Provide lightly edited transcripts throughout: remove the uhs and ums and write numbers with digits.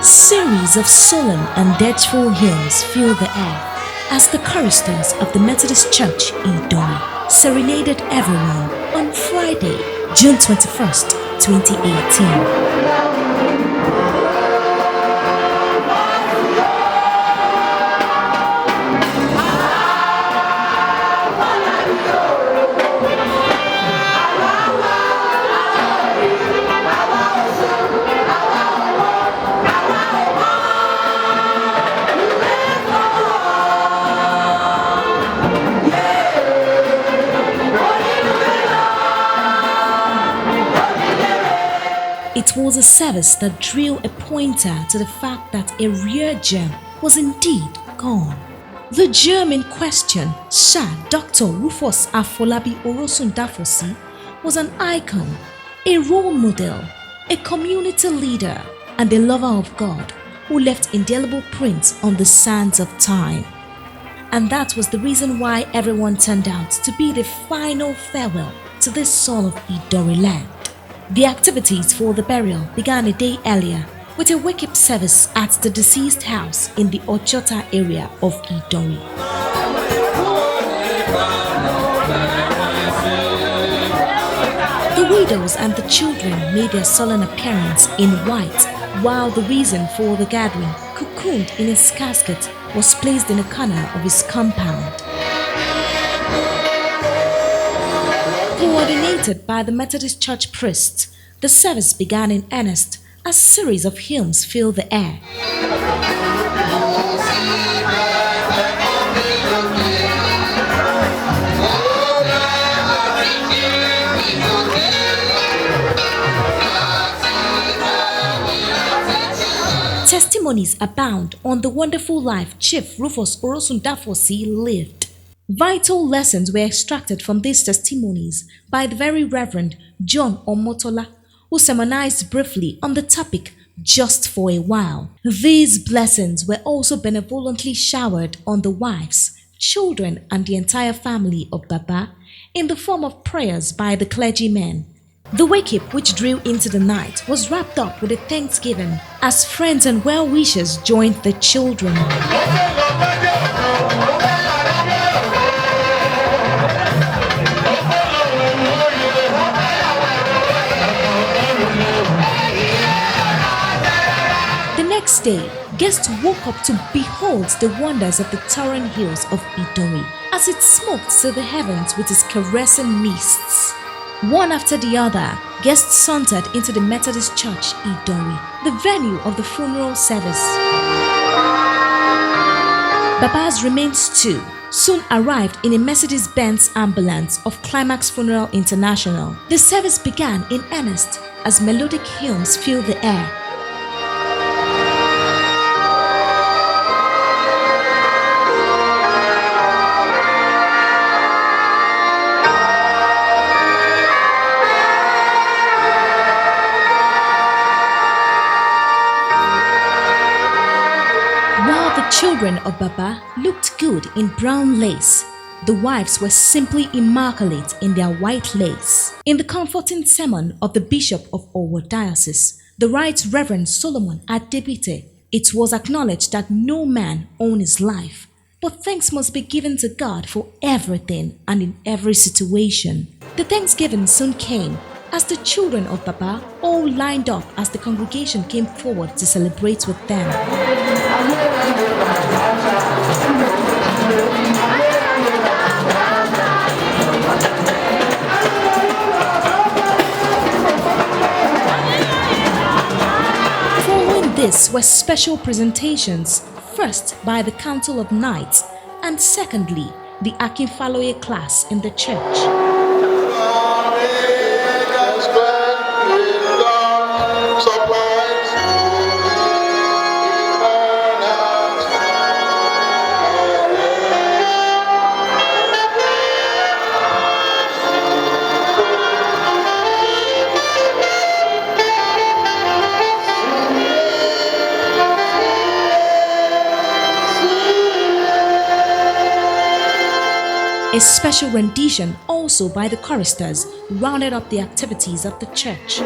series of solemn and deathful hymns fill the air as the choristers of the Methodist Church in Dori serenaded everyone on Friday, June 21st, 2018. It was a service that drew a pointer to the fact that a rare gem was indeed gone. The gem in question, Sir Dr. Rufus Orosundafosi, was an icon, a role model, a community leader, and a lover of God who left indelible prints on the sands of time. And that was the reason why everyone turned out to be the final farewell to this soul of Idori land. The activities for the burial began a day earlier with a wake-up service at the deceased house in the Ochota area of Idori. The widows and the children made their solemn appearance in white, while the reason for the gathering, cocooned in his casket, was placed in a corner of his compound. Coordinated by the Methodist Church priests, the service began in earnest as a series of hymns filled the air. Testimonies abound on the wonderful life Chief Rufus Orosundafosi lived. Vital lessons were extracted from these testimonies by the very Reverend John Omotola, who sermonized briefly on the topic just for a while. These blessings were also benevolently showered on the wives, children, and the entire family of Baba in the form of prayers by the clergymen. The wake-up, which drew into the night, was wrapped up with a thanksgiving as friends and well-wishers joined the children. Next day, guests woke up to behold the wonders of the towering hills of Idori as it smoked to the heavens with its caressing mists. One after the other, guests sauntered into the Methodist Church Idori, the venue of the funeral service. Baba's remains too soon arrived in a Mercedes-Benz ambulance of Climax Funeral International. The service began in earnest as melodic hymns filled the air. Children of Baba looked good in brown lace. The wives were simply immaculate in their white lace. In the comforting sermon of the Bishop of Owo Diocese, the Right Reverend Solomon Adebite, it was acknowledged that no man owns his life, but thanks must be given to God for everything and in every situation. The thanksgiving soon came as the children of Baba all lined up as the congregation came forward to celebrate with them. Following this were special presentations, first by the Council of Knights and secondly the Akinfaloye class in the church. A special rendition also by the choristers rounded up the activities of the church.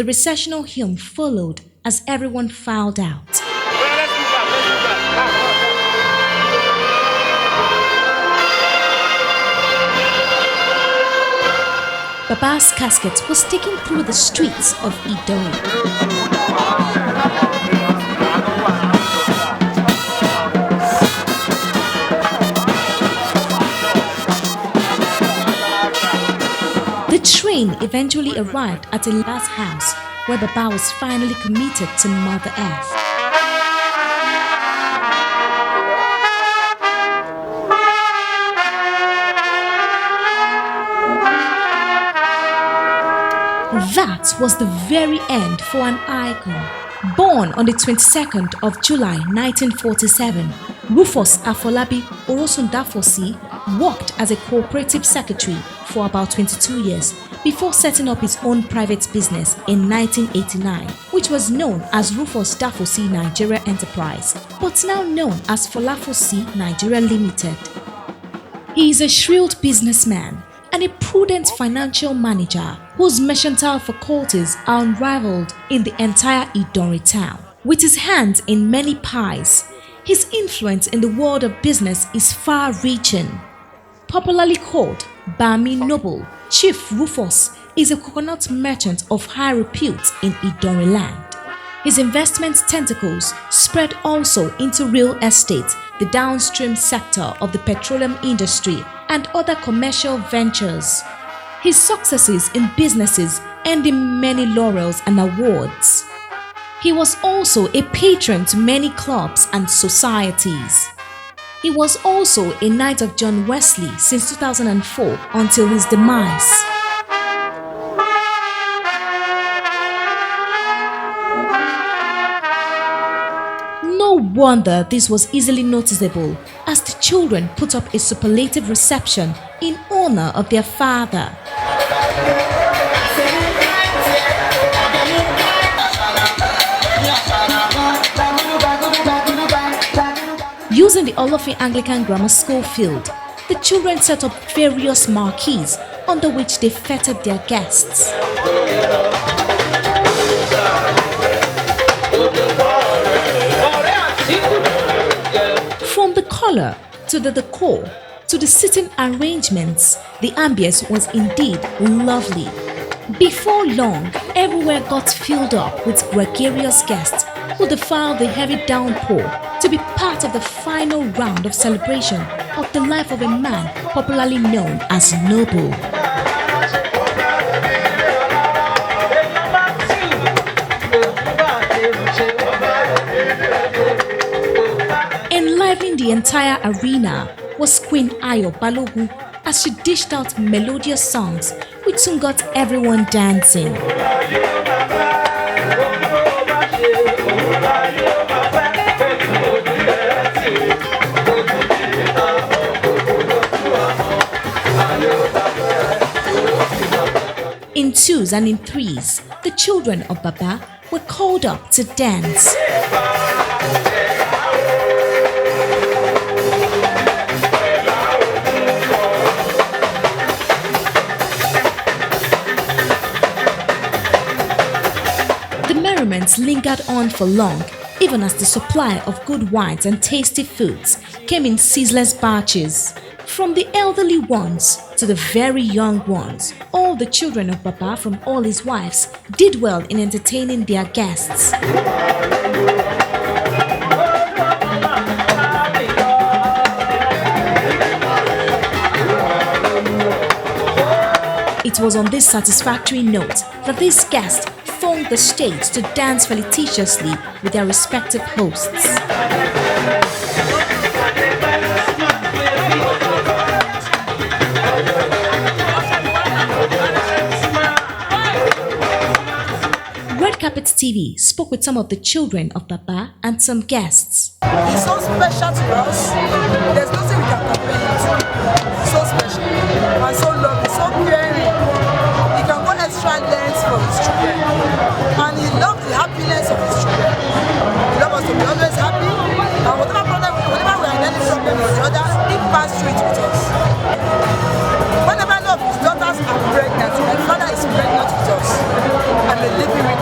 the recessional hymn followed as everyone filed out. Baba's casket was taken through the streets of Idori. The train eventually arrived at a last house where Baba was finally committed to Mother Earth. That was the very end for an icon. Born on the 22nd of July 1947, Rufus Afolabi Orosundafosi worked as a cooperative secretary for about 22 years before setting up his own private business in 1989, which was known as Rufus Dafosi Nigeria Enterprise, but now known as Folafosi Nigeria Limited. He is a shrewd businessman and a prudent financial manager whose mercantile faculties are unrivaled in the entire Idori town. With his hands in many pies, his influence in the world of business is far-reaching. Popularly called Bami Noble, Chief Rufus is a coconut merchant of high repute in Idori land. His investment tentacles spread also into real estate, the downstream sector of the petroleum industry, and other commercial ventures. His successes in businesses earned him many laurels and awards. He was also a patron to many clubs and societies. He was also a Knight of John Wesley since 2004 until his demise. No wonder this was easily noticeable as the children put up a superlative reception in honor of their father. Using the Olofin Anglican Grammar School field, the children set up various marquees under which they feted their guests. From the color to the decor to the sitting arrangements, the ambience was indeed lovely. Before long, everywhere got filled up with gregarious guests who defied the heavy downpour to be part of the final round of celebration of the life of a man popularly known as Noble. Enlivening the entire arena was Queen Ayo Balogun as she dished out melodious songs which soon got everyone dancing. In twos and in threes, the children of Baba were called up to dance. The merriments lingered on for long, even as the supply of good wines and tasty foods came in ceaseless batches. From the elderly ones to the very young ones, all the children of Baba from all his wives did well in entertaining their guests. It was on this satisfactory note that these guests thronged the stage to dance felicitously with their respective hosts. Red Carpet TV spoke with some of the children of Baba and some guests. It's so special to us. There's nothing we can compare it to. So special and so lovely, so caring. He can go extra lengths for his children. And he loves the happiness of his children. He loves us to be always happy. And whatever problem, whenever we are in any problem or the other, he passes through it with us. Whenever one of his daughters are pregnant, my father is pregnant with us. And they live with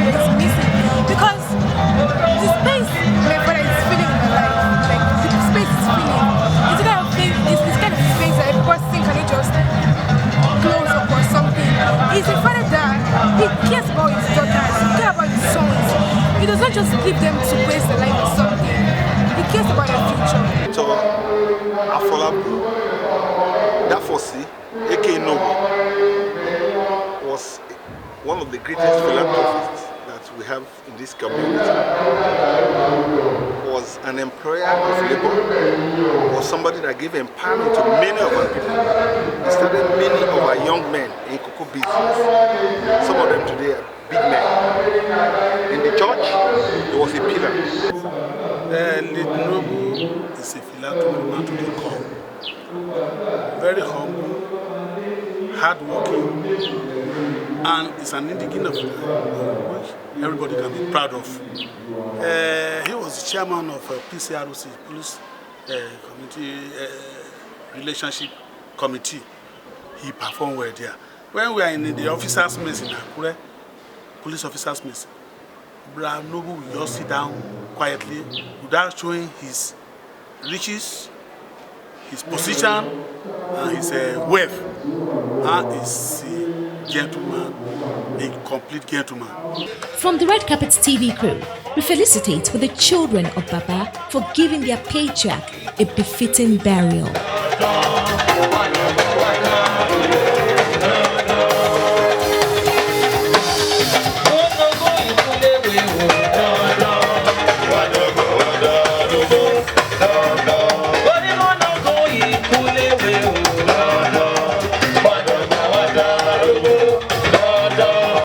that is missing because the space my father is feeling in my life, like the space is feeling. It's kind of thing. It's kind of space that a person cannot just close up or something. He's a father that he cares about his daughters, he cares about his sons. He does not just leave them to waste their life or something. He cares about their future. So, Orosundafosi, aka Noble, was one of the greatest philanthropists that we have in this community. Was an employer of labor, was somebody that gave empowerment to many of our people. He started many of our young men in cocoa business. Some of them today are big men. In the church, he was a pillar. Late Noble is a philanthropic man to the core. Very humble, hardworking, and it's an indigenous which everybody can be proud of. He was chairman of PCROC, Police Community Relationship Committee. He performed well there. When we are in the officers' mess in Akure, police officers' mess, Brother Noble will just sit down quietly without showing his riches, his position, and his wealth. And he's a gentleman, a complete gentleman. From the Red Carpet TV crew, we felicitate with the children of Baba for giving their patriarch a befitting burial.